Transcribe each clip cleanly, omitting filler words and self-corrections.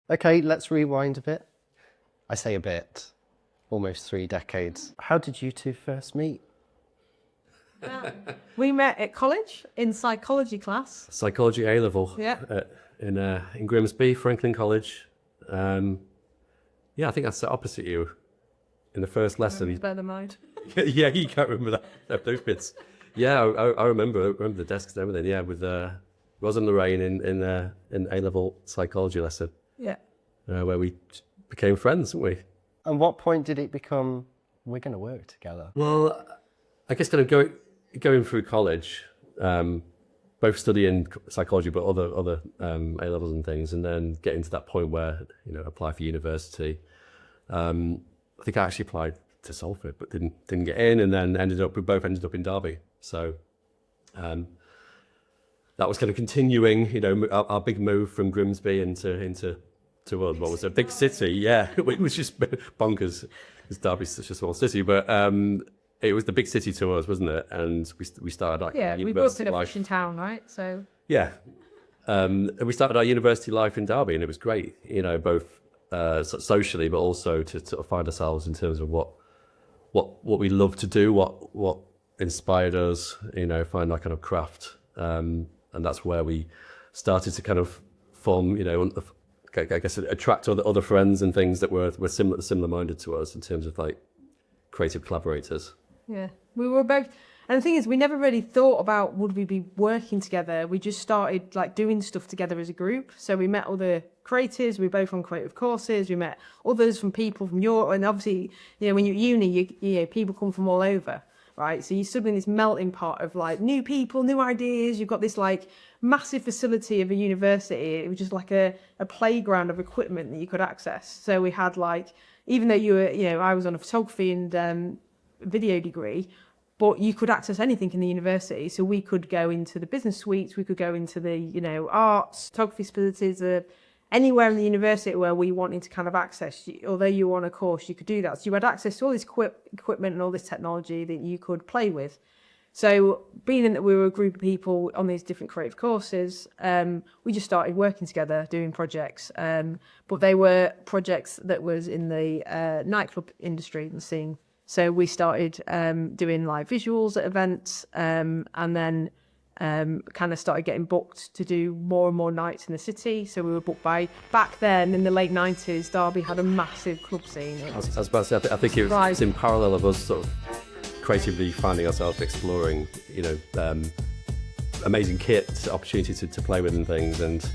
Okay, let's rewind a bit. I say a bit, almost 3 decades. How did you two first meet? We met at college in psychology class. Psychology A level. Yeah. In Grimsby, Franklin College. Yeah, I think I sat opposite you in the first lesson. Better than mine. Yeah, you can't remember those bits. Yeah, I remember the desks and everything. Yeah, with Ros and Lorraine in A level psychology lesson, Yeah. where we became friends, didn't we? And what point did it become, we're going to work together? Well, I guess kind of going through college, both studying psychology, but other A levels and things, and then getting to that point where apply for university. I think I actually applied to Salford, but didn't get in, and then we both ended up in Derby. So that was kind of continuing, our big move from Grimsby into what was a big city. Yeah, it was just bonkers because Derby's such a small city, but it was the big city to us, wasn't it? And we started we both in a fishing town, right? So yeah, and we started our university life in Derby, and it was great, both socially, but also to sort of find ourselves in terms of what we love to do, what inspired us, find that kind of craft, and that's where we started to kind of form, I guess attract other friends and things that were similar minded to us in terms of like creative collaborators. yeah, we were both. And the thing is, we never really thought about would we be working together. We just started like doing stuff together as a group. So we met other creatives. We were both on creative courses. We met others from people from Europe. And obviously, when you're at uni, people come from all over, right? So you're suddenly in this melting pot of like new people, new ideas. You've got this like massive facility of a university. It was just like a playground of equipment that you could access. So we had like, even though you were, I was on a photography and video degree, but you could access anything in the university. So we could go into the business suites, we could go into the, arts, photography facilities, anywhere in the university where we wanted to kind of access. Although you were on a course, you could do that. So you had access to all this equipment and all this technology that you could play with. So being in that we were a group of people on these different creative courses, we just started working together, doing projects. But they were projects that was in the nightclub industry and scene. So we started doing live visuals at events, and then kind of started getting booked to do more and more nights in the city. So we were booked back then in the late 90s, Derby had a massive club scene. I was about to say, I think it was in parallel of us sort of creatively finding ourselves exploring, amazing kit, opportunity to play with and things, and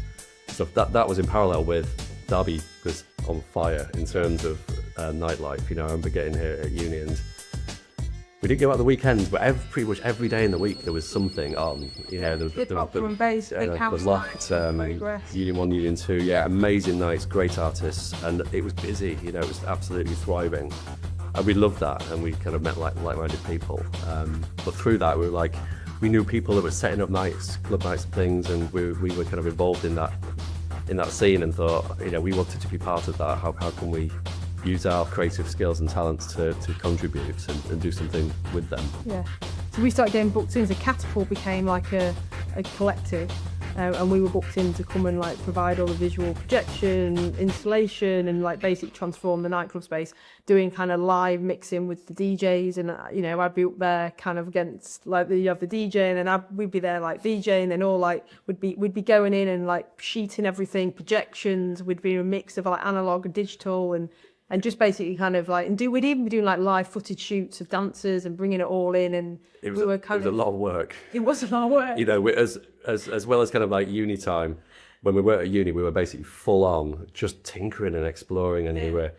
stuff. That was in parallel with Derby was on fire in terms of nightlife. I remember getting here at uni, and we didn't go out the weekends, but pretty much every day in the week there was something on. There was Loft, Union 1, Union 2, amazing nights, great artists, and it was busy. It was absolutely thriving, and we loved that, and we kind of met like-minded people. But through that, we knew people that were setting up nights, club nights and things, and we were kind of involved in that scene, and thought, we wanted to be part of that. How can we use our creative skills and talents to contribute and do something with them? Yeah. So we started getting booked in. So Katapult became like a collective, and we were booked in to come and like provide all the visual projection, installation, and like basically transform the nightclub space, doing kind of live mixing with the DJs. And I'd be up there kind of against like you have the DJ, and then we'd be there like VJ, and then all like we'd be going in and like sheeting everything, projections. We'd be a mix of like analog and digital, and just basically kind of like, we'd even be doing like live footage shoots of dancers and bringing it all in. And it was a lot of work. It was a lot of work. As well as kind of like uni time, when we were at uni, we were basically full on just tinkering and exploring, and we were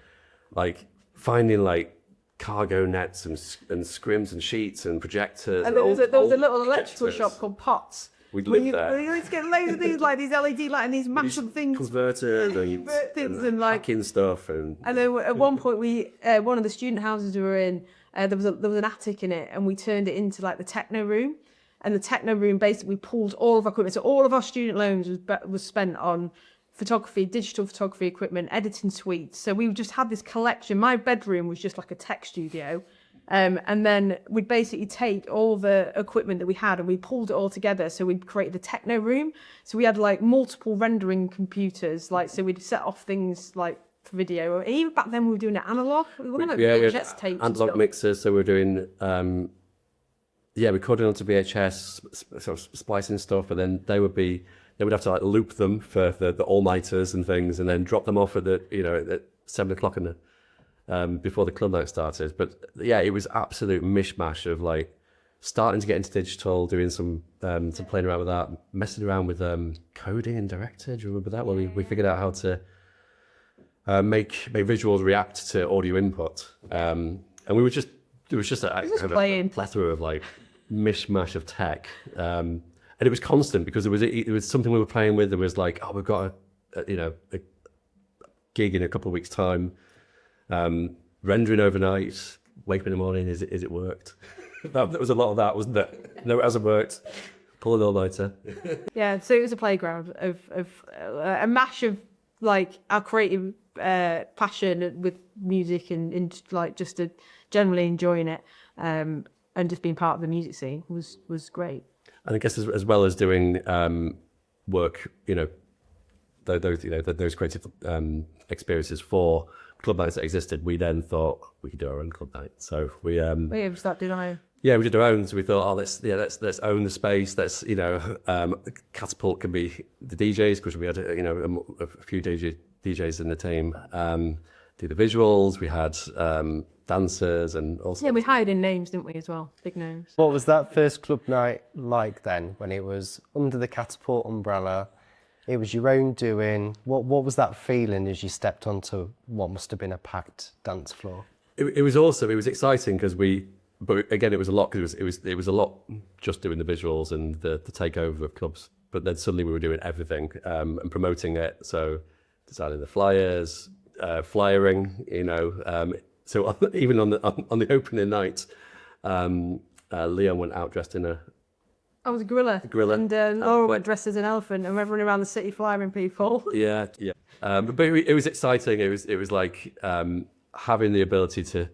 like finding like cargo nets and scrims and sheets and projectors. And there was a little electrical shop called Potts. We'd live there. We used to get loads of these, like these LED lights and these massive things. Converters and like hacking stuff. And then at one point, one of the student houses we were in, there was an attic in it, and we turned it into like the techno room. And the techno room basically pulled all of our equipment. So all of our student loans was spent on photography, digital photography equipment, editing suites. So we just had this collection. My bedroom was just like a tech studio. And then we'd basically take all the equipment that we had and we pulled it all together. So we'd create the techno room. So we had like multiple rendering computers. Like, so we'd set off things like for video. Or even back then we were doing it analog. We were like VHS tapes and analog stuff. mixers. So we're doing, recording onto VHS, sort of splicing stuff, and then they would have to like loop them for the all-nighters and things, and then drop them off at at 7 o'clock in the before the club night started. But yeah, it was absolute mishmash of like starting to get into digital, doing some playing around with that, messing around with coding and Director. Do you remember that? Where we figured out how to make visuals react to audio input, and we were just there was just a plethora of like mishmash of tech, and it was constant because it was something we were playing with. There was like, oh, we've got a gig in a couple of weeks' time. Rendering overnight, wake up in the morning, is it worked? That was a lot of that, wasn't it? No, it hasn't worked. Pull an all-nighter. Yeah, so it was a playground of a mash of like our creative passion with music and like just generally enjoying it, and just being part of the music scene was great. And I guess as well as doing work, those creative experiences for club nights that existed, we then thought we could do our own club night. So we we started doing our own. Yeah, we did our own. So we thought, let's own the space. Let's Katapult can be the DJs because we had a few DJs in the team. Do the visuals. We had dancers and also. Yeah, we hired in names, didn't we, as well? Big names. What was that first club night like then, when it was under the Katapult umbrella? It was your own doing. What was that feeling as you stepped onto what must have been a packed dance floor? It was awesome. It was exciting because but again, it was a lot because it was a lot just doing the visuals and the takeover of clubs. But then suddenly we were doing everything and promoting it. So designing the flyers, flyering, So even on the opening night, Leon went out dressed in I was a gorilla. And Laura went dressed as an elephant, and we were running around the city flying people. Yeah. But it was exciting. It was like having the ability to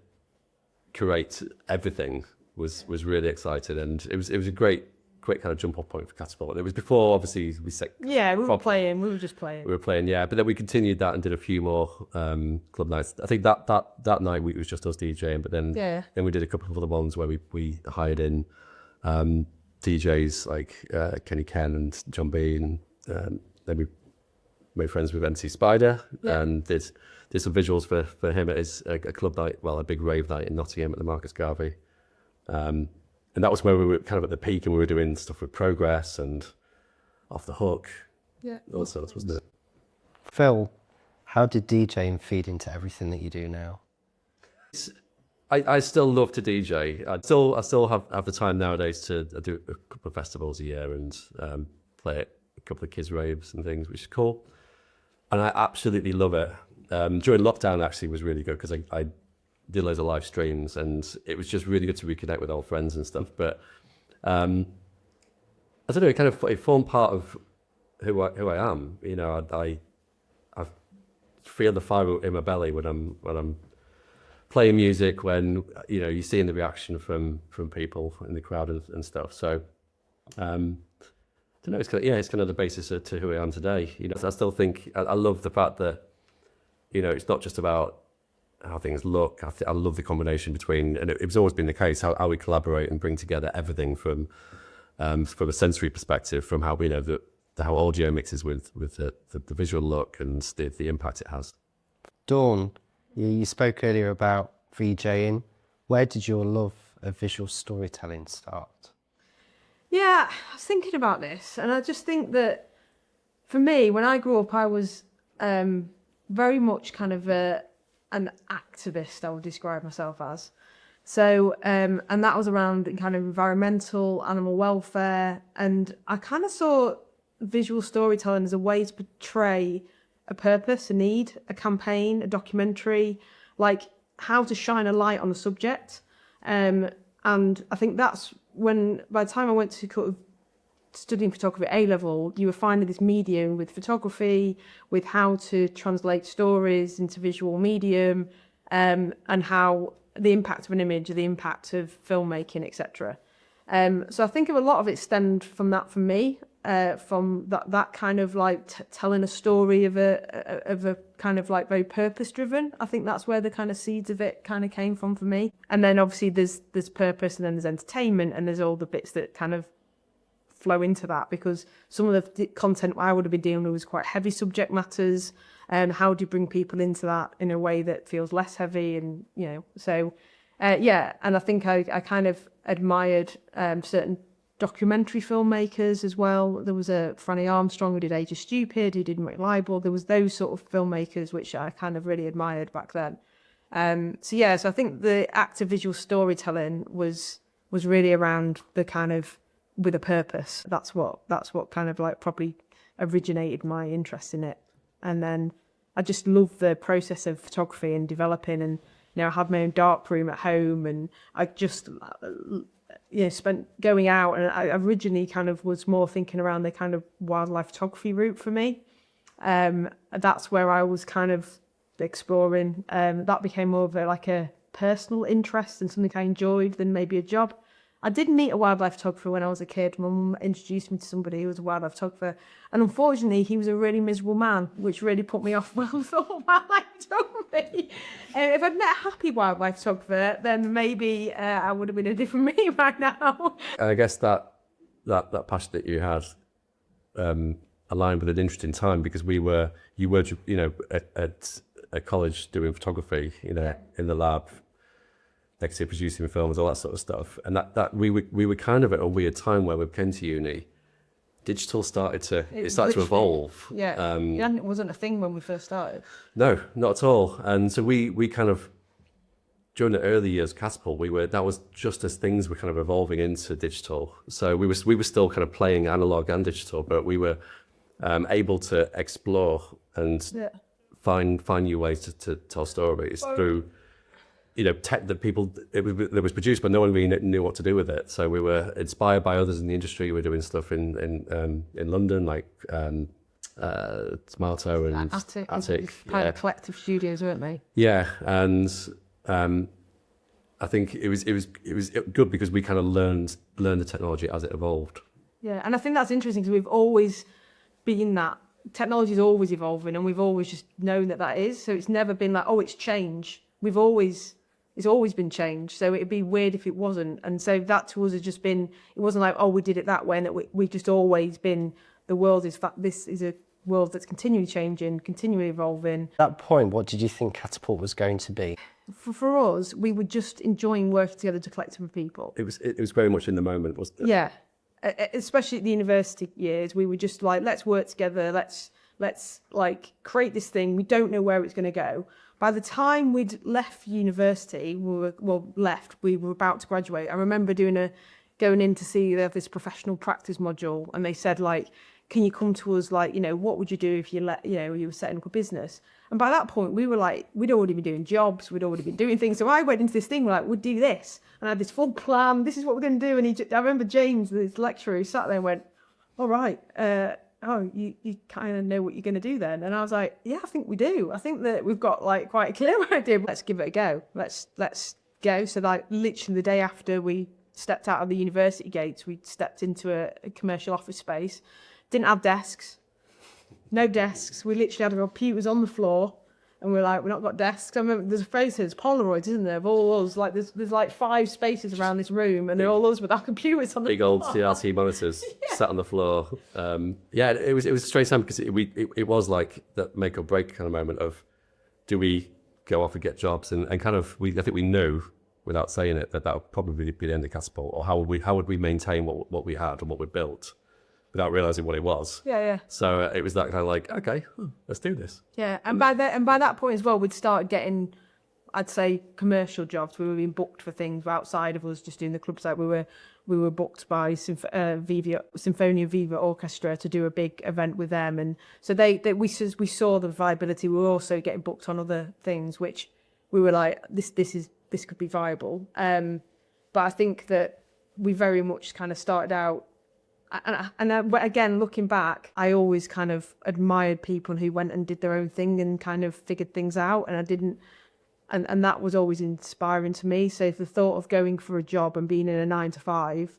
curate everything was really exciting, and it was a quick kind of jump off point for Katapult. It was before, obviously, we set. Yeah, we were playing. We were just playing. We were playing, yeah. But then we continued that and did a few more club nights. I think that night it was just us DJing, but then we did a couple of other ones where we hired in DJs like Kenny Ken and John Bean. Then we made friends with MC Spider and did some visuals for him at his a club night, a big rave night in Nottingham at the Marcus Garvey. And that was where we were kind of at the peak, and we were doing stuff with Progress and Off the Hook. Yeah. All sorts, wasn't it? Phil, how did DJing feed into everything that you do now? I still love to DJ. I still have the time nowadays to do a couple of festivals a year and play at a couple of kids' raves and things, which is cool. And I absolutely love it. During lockdown, actually, was really good because I did loads of live streams, and it was just really good to reconnect with old friends and stuff. But I don't know, it formed part of who I am. I feel the fire in my belly when I'm playing music, when you're seeing the reaction from people in the crowd and stuff. So I don't know. It's kind of the basis to who I am today. I still think I love the fact that it's not just about how things look. I love the combination between, and it's always been the case, how we collaborate and bring together everything from a sensory perspective, from how we know how audio mixes with the visual look and the impact it has. Dawn, you spoke earlier about VJing. Where did your love of visual storytelling start? Yeah, I was thinking about this, and I just think that for me, when I grew up, I was very much kind of an activist, I would describe myself as. So, and that was around kind of environmental, animal welfare, and I kind of saw visual storytelling as a way to portray a purpose, a need, a campaign, a documentary, like how to shine a light on a subject. And I think that's when, by the time I went to kind of studying photography at A-level, you were finding this medium with photography, with how to translate stories into visual medium, and how the impact of an image, the impact of filmmaking, etc. So I think a lot of it stemmed from that for me, from that kind of like telling a story of a kind of like very purpose driven. I think that's where the kind of seeds of it kind of came from for me. And then obviously there's purpose, and then there's entertainment, and there's all the bits that kind of flow into that, because some of the content I would have been dealing with was quite heavy subject matters, and how do you bring people into that in a way that feels less heavy, and so and I think I kind of admired certain documentary filmmakers as well. There was a Franny Armstrong who did Age of Stupid, who did Reliable. There was those sort of filmmakers which I kind of really admired back then. So I think the act of visual storytelling was really around the kind of with a purpose. That's what kind of like probably originated my interest in it. And then I just love the process of photography and developing, and I had my own dark room at home, and I just spent going out, and I originally kind of was more thinking around the kind of wildlife photography route for me. That's where I was kind of exploring. That became more of a personal interest and something I enjoyed than maybe a job. I did meet a wildlife photographer when I was a kid. My mum introduced me to somebody who was a wildlife photographer, and unfortunately he was a really miserable man, which really put me off wildlife photography. If I'd met a happy wildlife photographer, then maybe I would have been a different me right now. And I guess that passion that you had aligned with an interesting time, because you were at college doing photography, in the lab, next to producing films, all that sort of stuff. And that we were kind of at a weird time where we came to uni. Digital started to evolve. Yeah, it wasn't a thing when we first started. No, not at all. And so we kind of, during the early years of Katapult, that was just as things were kind of evolving into digital. So we were still kind of playing analog and digital, but we were able to explore and find new ways to tell stories through tech that that was produced, but no one really knew what to do with it. So we were inspired by others in the industry. We were doing stuff in London, like Tomato and Attic. Yeah. Collective studios, weren't they? Yeah, and I think it was good because we kind of learned the technology as it evolved. Yeah, and I think that's interesting because we've always been that. Technology is always evolving, and we've always just known that is. So it's never been like, oh, it's change. It's always been change. So it'd be weird if it wasn't. And so that to us has just been, it wasn't like, oh, we did it that way. And we've just always been, this is a world that's continually changing, continually evolving. At that point, what did you think Katapult was going to be? For us, we were just enjoying working together to collect with people. It was very much in the moment, wasn't it? Yeah. Especially at the university years, we were just like, let's work together. Let's like create this thing. We don't know where it's going to go. By the time we'd left university, we were about to graduate. I remember going in to see they have this professional practice module, and they said like, can you come to us, like, what would you do if you were setting up a business? And by that point, we were like, we'd already been doing jobs, we'd already been doing things. So I went into this thing, we're like, we'd do this. And I had this full plan, this is what we're going to do. And I remember James, this lecturer, who sat there and went, all right, you kind of know what you're going to do then. And I was like, yeah, I think we do. I think that we've got like quite a clear idea. Let's give it a go. Let's go. So like literally the day after we stepped out of the university gates, we stepped into a commercial office space. Didn't have desks. No desks. We literally had our computers on the floor, and we're like, we've not got desks. I remember there's a phrase here, there's Polaroids, isn't there, of all us. Like there's like 5 spaces around this room, and they're all us with our computers on the big floor. old CRT monitors sat on the floor. It was a strange time because it was like that make or break kind of moment of, do we go off and get jobs, and kind of I think we knew without saying it that would probably be the end of Katapult, or how would we maintain what we had and what we built, without realizing what it was. Yeah. So it was that kind of like, okay, let's do this. Yeah, and by that point as well, we'd started getting, I'd say, commercial jobs. We were being booked for things outside of us just doing the club site. We were booked by Sinfonia Viva Orchestra to do a big event with them, and so we saw the viability. We were also getting booked on other things, which we were like, this could be viable. But I think that we very much kind of started out. And again, looking back, I always kind of admired people who went and did their own thing and kind of figured things out. And I didn't And that was always inspiring to me. So the thought of going for a job and being in a 9 to 5,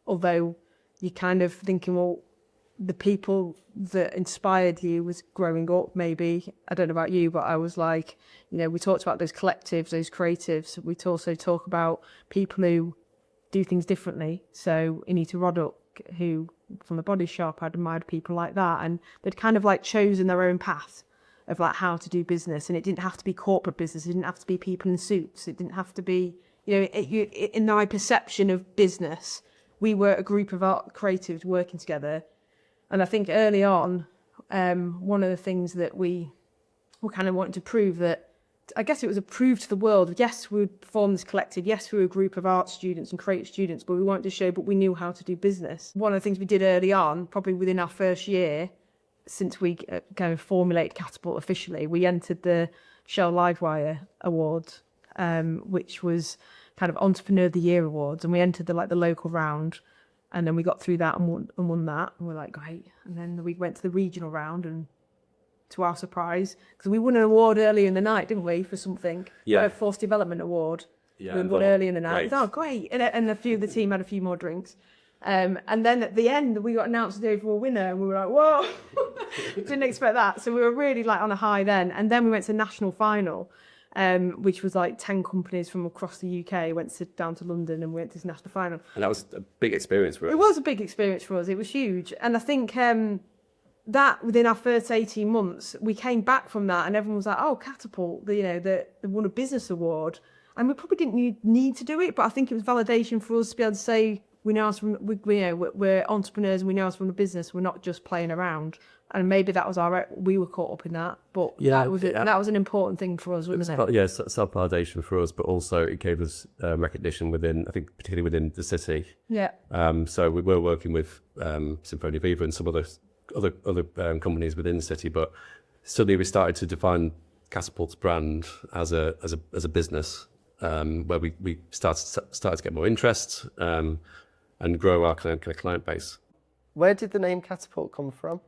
although you're kind of thinking, well, the people that inspired you was growing up, maybe. I don't know about you, but I was like, you know, we talked about those collectives, those creatives. We'd also talk about people who do things differently. So Anita Roddick, who from the Body Shop, I'd admired people like that. And they'd kind of like chosen their own path of like how to do business. And it didn't have to be corporate business. It didn't have to be people in suits. It didn't have to be, you know, in my perception of business, we were a group of art creatives working together. And I think early on, one of the things that we were kind of wanting to prove that, I guess it was a prove to the world, yes, we would form this collective, yes, we were a group of art students and creative students, but we wanted to show, but we knew how to do business. One of the things we did early on, probably within our first year, since we kind of formulated Katapult officially, we entered the Shell Livewire Award, which was kind of Entrepreneur of the Year Awards, and we entered the local round. And then we got through that and won that. And we're like, great. And then we went to the regional round, and to our surprise, because we won an award earlier in the night, didn't we, for something? Yeah. A Force Development Award. Yeah, We won early in the night. great. Oh, great. And a few of the team had a few more drinks. And then at the end, we got announced as the overall winner, and we were like, whoa, didn't expect that. So we were really like on a high then. And then we went to the national final, which was like 10 companies from across the UK went down to London, and we went to this national final. And that was a big experience for us. It was a big experience for us. It was huge. And I think that within our first 18 months, we came back from that and everyone was like, oh, Katapult, they won a business award. And we probably didn't need to do it, but I think it was validation for us to be able to say, we know us from, we're entrepreneurs and we know us from the business. We're not just playing around. And maybe that was we were caught up in that, but that was an important thing for us, wasn't it? Yeah, self-validation for us, but also it gave us recognition within, I think, particularly within the city. Yeah. So we were working with Symphonia Viva and some other companies within the city, but suddenly we started to define Katapult's brand as a business, where we started to get more interest and grow our kind of client base. Where did the name Katapult come from?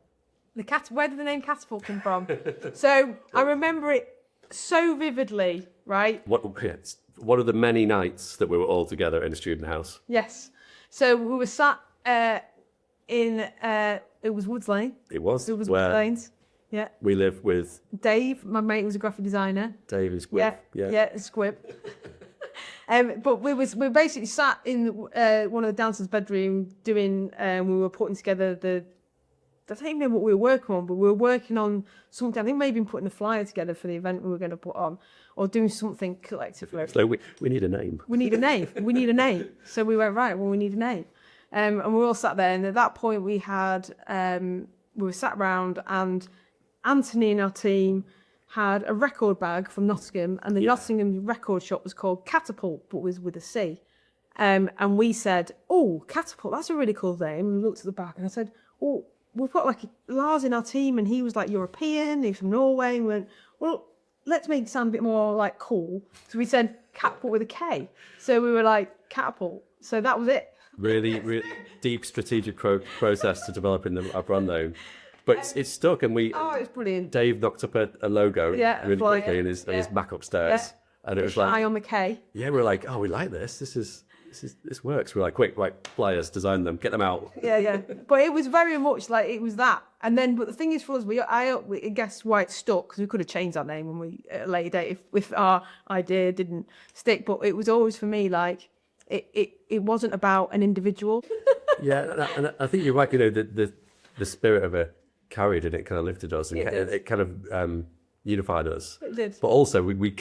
Where did the name Katapult come from? So I remember it so vividly, right? One of the many nights that we were all together in a student house. Yes. So we were sat in, it was Woods Lane. It was Woods where Lanes. Yeah. we live with Dave, my mate, was a graphic designer. Dave and Squib. Yeah, Squib. But we basically sat in one of the dancers' bedroom doing, we were putting together I don't even know what we were working on, but we were working on something. I think maybe putting a flyer together for the event we were going to put on, or doing something collectively. So we need a name. We need a name. We need a name. So we went, right, well, we need a name. And we all sat there. And at that point, we were sat round, and Anthony in our team had a record bag from Nottingham, and the Nottingham record shop was called Katapult, but was with a C. And we said, oh, Katapult, that's a really cool name. And we looked at the back, and I said, oh, we've got like Lars in our team, and he was like European, he's from Norway. And we went, well, let's make it sound a bit more like cool. So we said Katapult with a K. So we were like Katapult. So that was it. Really, really deep strategic process to developing our brand name. But it's stuck, and it's brilliant. Dave knocked up a logo really quickly in his Mac upstairs. Yeah. And it was like, eye on the K. Yeah, we were like, oh, we like this. This works. We're like, quick, right, flyers, design them, get them out. Yeah. But it was very much like it was that. And then, but the thing is for us, I guess why it stuck, because we could have changed our name when we at a later date if our idea didn't stick. But it was always for me like it wasn't about an individual. Yeah, and I think you're right. You know, the spirit of it carried and it kind of lifted us, and it kind of unified us. It did. But also, we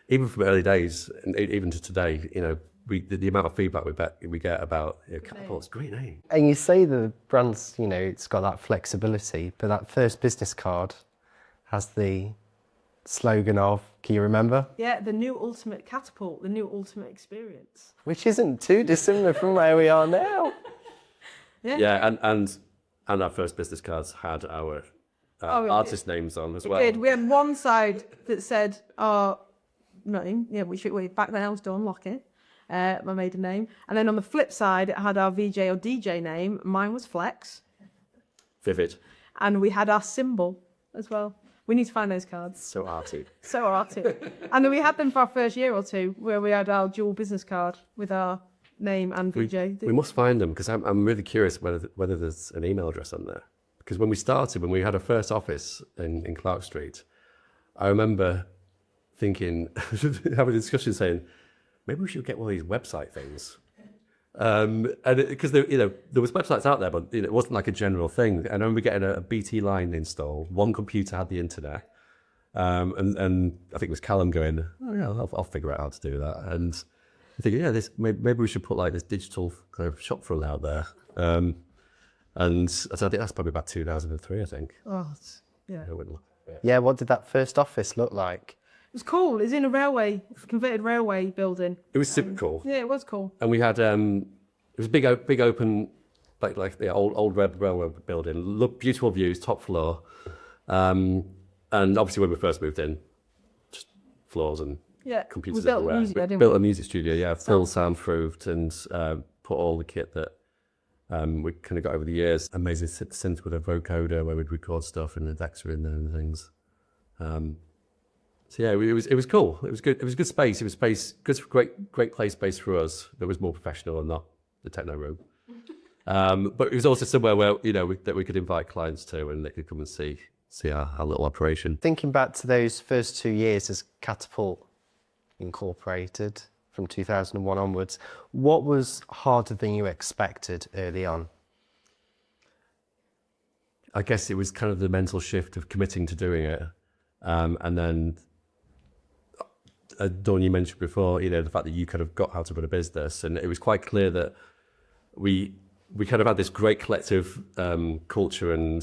even from early days and even to today, you know, the amount of feedback we get about Katapult's great name. And you say the brand's, you know, it's got that flexibility, but that first business card has the slogan of, can you remember? Yeah, the new ultimate Katapult, the new ultimate experience. Which isn't too dissimilar from where we are now. Yeah, and our first business cards had our artist names on as well. It did. We had one side that said our name, which back then I was Dawn Lockett. My maiden name. And then on the flip side, it had our VJ or DJ name. Mine was Flex. Vivid. And we had our symbol as well. We need to find those cards. So arty. So arty. And then we had them for our first year or two, where we had our dual business card with our name and VJ. We must find them, because I'm really curious whether there's an email address on there. Because when we had our first office in Clark Street, I remember thinking, having a discussion saying, maybe we should get one of these website things. And because there was websites out there, but it wasn't like a general thing. And I remember getting a BT line installed. One computer had the internet, and I think it was Callum going, "Oh yeah, I'll figure out how to do that." And I think, yeah, maybe we should put like this digital kind of shop front out there. And so I think that's probably about 2003, I think. Oh, yeah. Yeah, what did that first office look like? It was cool. It was in a converted railway building. It was super cool. Yeah, it was cool. And we had it was big open, like the old railway building. Beautiful views, top floor. And obviously when we first moved in, just floors and computers everywhere. We built a music studio, yeah, full soundproofed, and put all the kit that we kind of got over the years. Amazing synth with a vocoder where we'd record stuff and the decks were in there and things. So yeah, it was cool. It was good. It was good space. It was great play space for us. That was more professional and not the techno room. But it was also somewhere where that we could invite clients to, and they could come and see our little operation. Thinking back to those first 2 years as Katapult Incorporated from 2001 onwards, what was harder than you expected early on? I guess it was kind of the mental shift of committing to doing it, and then. Dawn, you mentioned before, the fact that you kind of got how to run a business, and it was quite clear that we kind of had this great collective culture and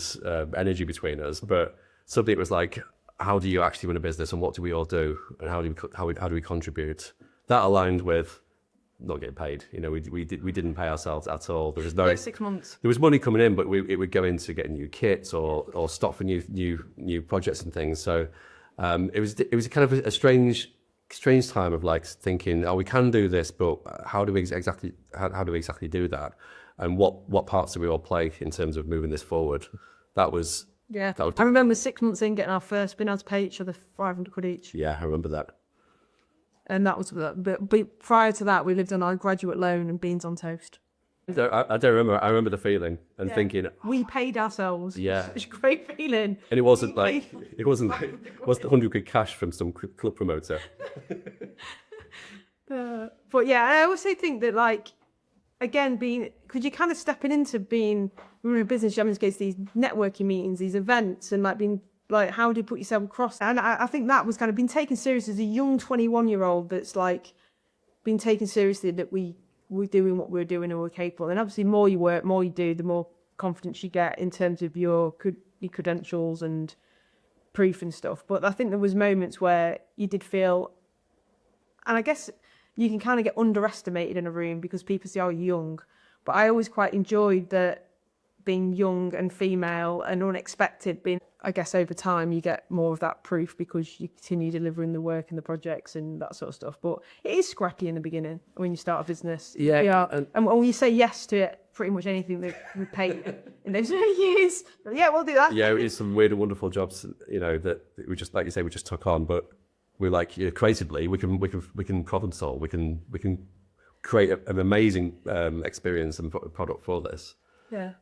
energy between us, but suddenly it was like, how do you actually run a business, and what do we all do, and how do we contribute? That aligned with not getting paid. We didn't pay ourselves at all. There was no 6 months. There was money coming in, but it would go into getting new kits or stock for new projects and things. So it was kind of a strange time of like thinking, we can do this, but how do we exactly do that, and what parts do we all play in terms of moving this forward? That was I remember 6 months in getting our first, being able to pay each other 500 quid each. Yeah, I remember that. And that was, but prior to that, we lived on our graduate loan and beans on toast. I don't remember. I remember the feeling and thinking, we paid ourselves. Yeah, it's a great feeling. And it wasn't 100 quid cash from some club promoter. But yeah, I also think that, like, again, because you're kind of stepping into being running a business, you having to go to these networking meetings, these events, and like being like, how do you put yourself across? And I think that was kind of being taken seriously as a young 21-year-old. That's like being taken seriously that we're doing what we're doing and we're capable. And obviously, more you work, more you do, the more confidence you get in terms of your credentials and proof and stuff. But I think there was moments where you did feel, and I guess you can kind of get underestimated in a room because people say, "Oh, you're young." But I always quite enjoyed that being young and female and unexpected. I guess over time you get more of that proof because you continue delivering the work and the projects and that sort of stuff. But it is scrappy in the beginning when you start a business. Yeah. And when you say yes to it, pretty much anything that we pay in those years, yeah, we'll do that. Yeah, it's some weird and wonderful jobs, that we just, like you say, we just took on. But we're like, creatively, we can problem solve. We can create an amazing experience and product for this. Yeah.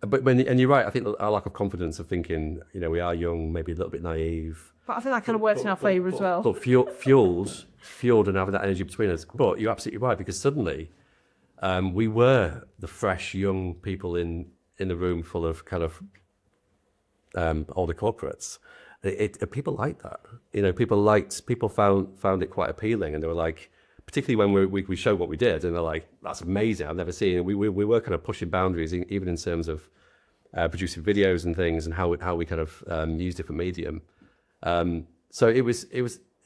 But you're right, I think our lack of confidence of thinking, we are young, maybe a little bit naive. But I think that kind of works in our favour as well. But fueled and having that energy between us. But you're absolutely right, because suddenly we were the fresh young people in the room full of kind of older corporates. People liked that. People found it quite appealing, and they were like, particularly when we showed what we did, and they're like, "That's amazing! I've never seen it." We were kind of pushing boundaries, even in terms of producing videos and things, and how we kind of use different medium. So it was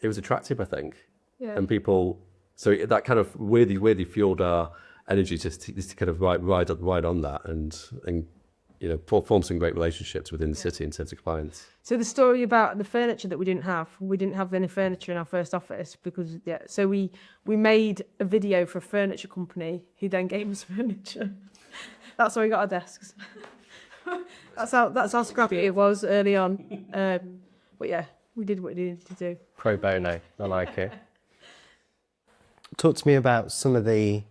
attractive, I think, and people. So that kind of weirdly fueled our energy to kind of ride on that, and form some great relationships within the city in terms of clients. So the story about the furniture that we didn't have any furniture in our first office because so we made a video for a furniture company who then gave us furniture. That's how we got our desks. That's how scrappy it was early on. But yeah, we did what we needed to do. Pro bono, I like it. Talk to me about some of the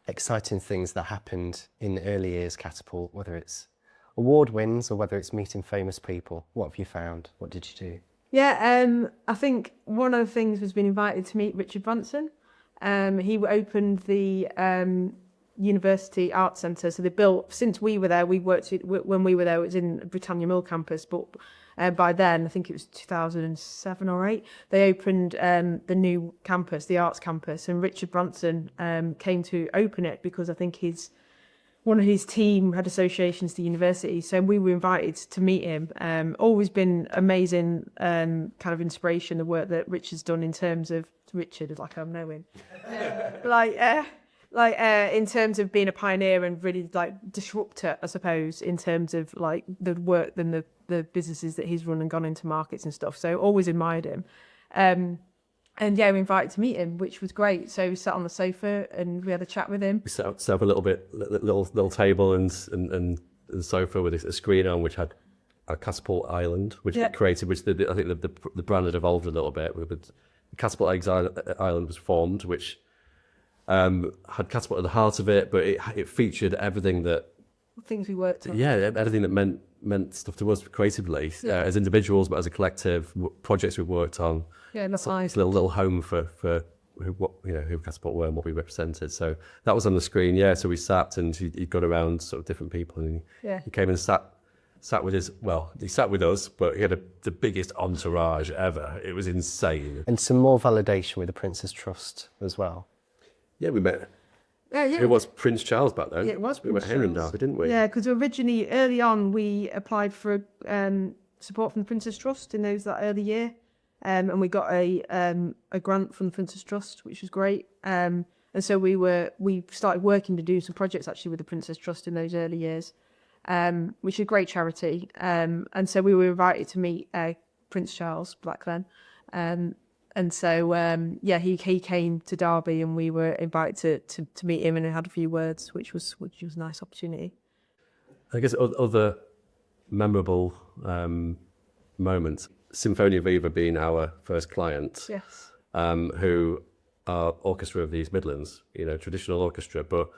exciting things that happened in the early years Katapult, whether it's award wins or whether it's meeting famous people. What have you found? What did you do? Yeah, I think one of the things was being invited to meet Richard Branson. He opened the University Arts Centre. So they built, since we were there, when we were there, it was in Britannia Mill campus, but by then, I think it was 2007 or 8, they opened the new campus, the arts campus, and Richard Branson came to open it because I think one of his team had associations to the university, so we were invited to meet him. Always been amazing kind of inspiration, the work that Richard's done in terms of, Richard, like I'm knowing, in terms of being a pioneer and really like disruptor, I suppose, in terms of like the work and the businesses that he's run and gone into markets and stuff. So always admired him. And yeah, we were invited to meet him, which was great. So we sat on the sofa and we had a chat with him. We set up a little table and sofa with a screen on, which had a Katapult Island, which we created, which I think the brand had evolved a little bit. Katapult Eggs Island was formed, which had Katapult at the heart of it, but it featured everything that... Things we worked on. Yeah, everything that meant stuff to us creatively, as individuals, but as a collective, projects we've worked on. Yeah, it's a little home for who Katapult were and what we represented. So that was on the screen, yeah. So we sat and he got around sort of different people, and he came and sat with he sat with us, but he had the biggest entourage ever. It was insane. And some more validation with the Prince's Trust as well. Yeah, we met. Yeah. It was Prince Charles back then. Yeah, it was. We went here and Derby, didn't we? Yeah, because originally, early on, we applied for support from the Prince's Trust in that early year, and we got a grant from the Prince's Trust, which was great. And so we started working to do some projects actually with the Prince's Trust in those early years, which is a great charity. And so we were invited to meet Prince Charles back then. And so, he came to Derby and we were invited to meet him and had a few words, which was a nice opportunity. I guess other memorable moments, Symphonia Viva being our first client, Yes. who are Orchestra of the East Midlands, traditional orchestra, but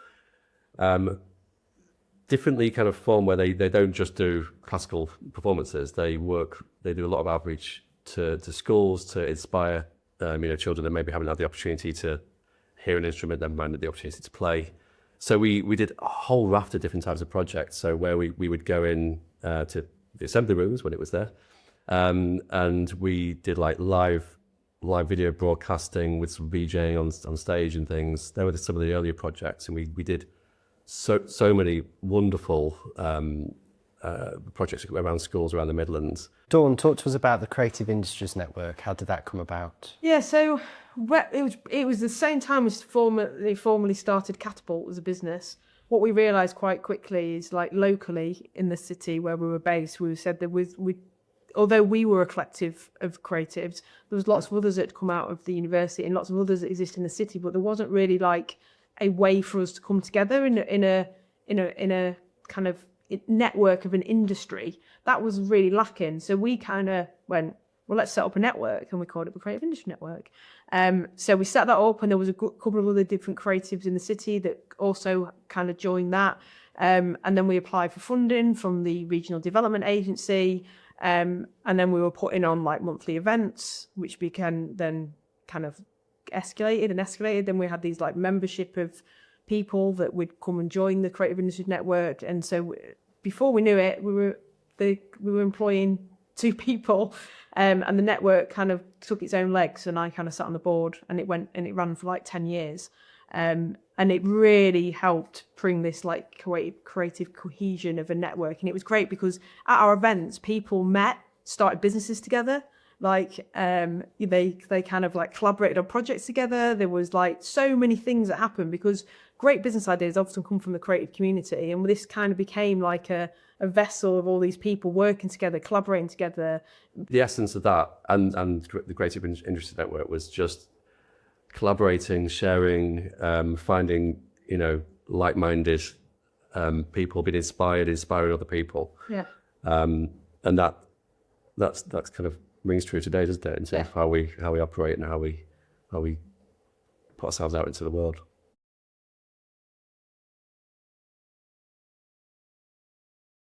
differently kind of form where they don't just do classical performances. They do a lot of outreach to schools to inspire children that maybe haven't had the opportunity to hear an instrument, never mind the opportunity to play. So we did a whole raft of different types of projects. So where we would go in to the assembly rooms when it was there, and we did like live video broadcasting with some VJing on stage and things. There were some of the earlier projects, and we did so many wonderful projects around schools around the Midlands. Dawn, talk to us about the Creative Industries Network. How did that come about? Yeah, so it was the same time as they formally started Katapult as a business. What we realised quite quickly is, like, locally in the city where we were based, we said that although we were a collective of creatives, there was lots of others that had come out of the university and lots of others that exist in the city, but there wasn't really like a way for us to come together in a kind of network of an industry. That was really lacking. So we kind of went, well, let's set up a network, and we called it the Creative Industry Network. So we set that up, and there was a couple of other different creatives in the city that also kind of joined that. And then we applied for funding from the Regional Development Agency. And then we were putting on like monthly events, which became then kind of escalated. Then we had these like membership of people that would come and join the Creative Industries Network. And so before we knew it, we were employing 2 people, and the network kind of took its own legs, and I kind of sat on the board, and it ran for like 10 years. And it really helped bring this like creative cohesion of a network. And it was great because at our events, people started businesses together. Like they kind of like collaborated on projects together. There was like so many things that happened because great business ideas often come from the creative community. And this kind of became like a vessel of all these people working together, collaborating together. The essence of that and the Creative Industries Network was just collaborating, sharing, finding, like-minded people, being inspiring other people. Yeah. And that's kind of rings true today, doesn't it? In terms of how we operate and how we put ourselves out into the world.